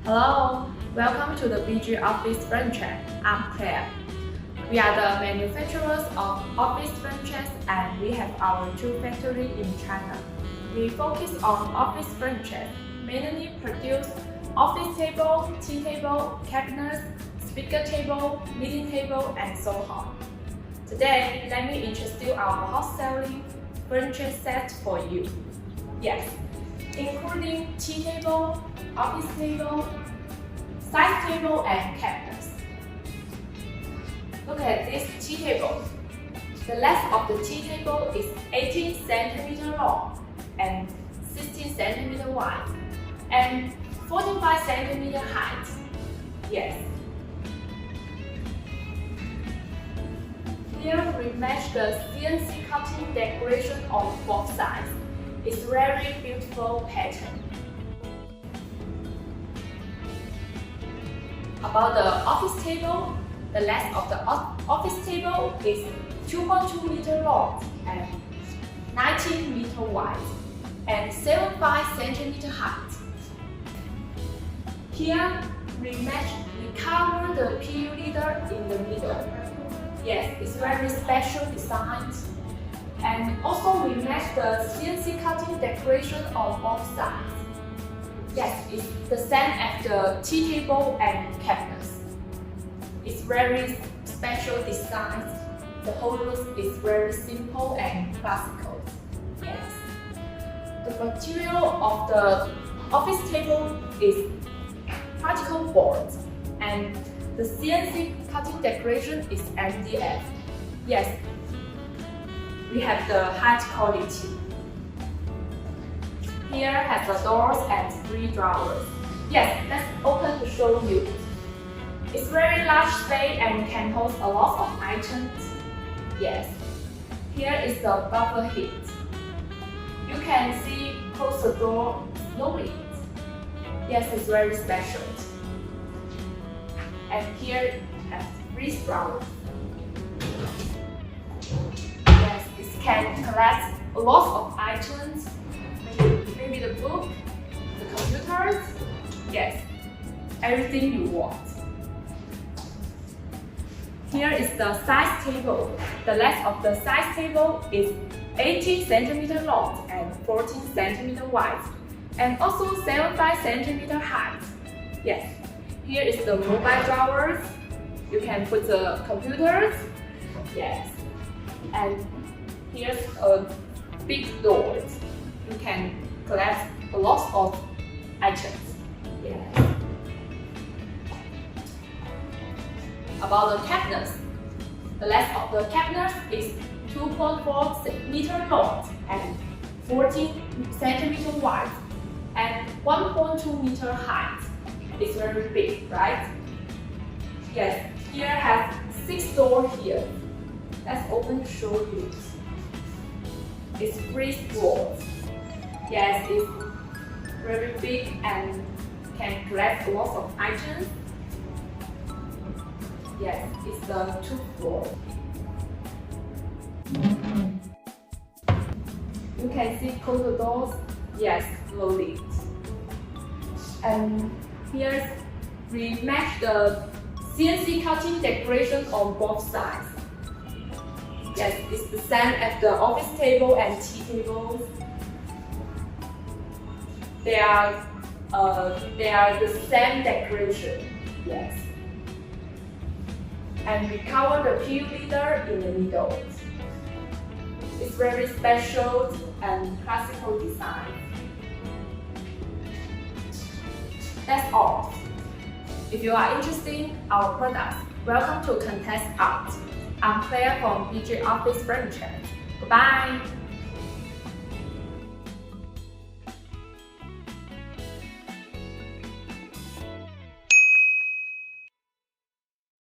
Hello, welcome to the BG Office Franchise. I'm Claire. We are the manufacturers of office franchise and we have our 2 factories in China. We focus on office franchise, mainly produce office table, tea table, cabinets, speaker table, meeting table, and so on. Today, let me introduce our wholesaling furniture set for you. Yes, including tea table, office table, side table, and cabinets. Look at this tea table. The length of the tea table is 18 cm long and 16 cm wide and 45 cm height. Yes. Here we match the CNC cutting decoration on both sides. It's very beautiful pattern. About the office table, the length of the office table is 2.2 meter long and 19 meter wide and 75 centimeter height. Here we cover the PU leader in the middle. Yes, it's very special design. And also we match the CNC cutting decoration on both sides. Yes, it's the same as the tea table and cabinets. It's very special design. The whole look is very simple and classical. Yes. The material of the office table is particle board and the CNC cutting decoration is MDF. Yes, we have the high quality. Here has the doors and 3 drawers. Yes, let's open to show you. It's very large space and can hold a lot of items. Yes, here is the bubble heat. You can see close the door slowly. Yes, it's very special. And here has 3 drawers. Yes, it can collect a lot of items. Maybe the book, the computers, yes, everything you want. Here is the size table. The length of the size table is 18 cm long and 14 cm wide, and also 75 cm height. Yes, here is the mobile drawers. You can put the computers. Yes, and here's a big door. You can collect a lot of items. Yes. About the cabinets, the length of the cabinet is 2.4 meter long and 14 centimeter wide and 1.2 meter height. It's very big, right? Yes. Here has 6 doors here. Let's open to show you. It's 3 doors. Yes, it's very big and can collect a lot of items. Yes, it's the 2 floors. You can see close the doors. Yes, slowly. And here we match the CNC cutting decoration on both sides. Yes, it's the same as the office table and tea tables. They are the same decoration. Yes. And we cover the PU leader in the middle. It's very special and classical design. That's all. If you are interested in our products, welcome to contact us. I'm Claire from BG Office Franchise. Goodbye.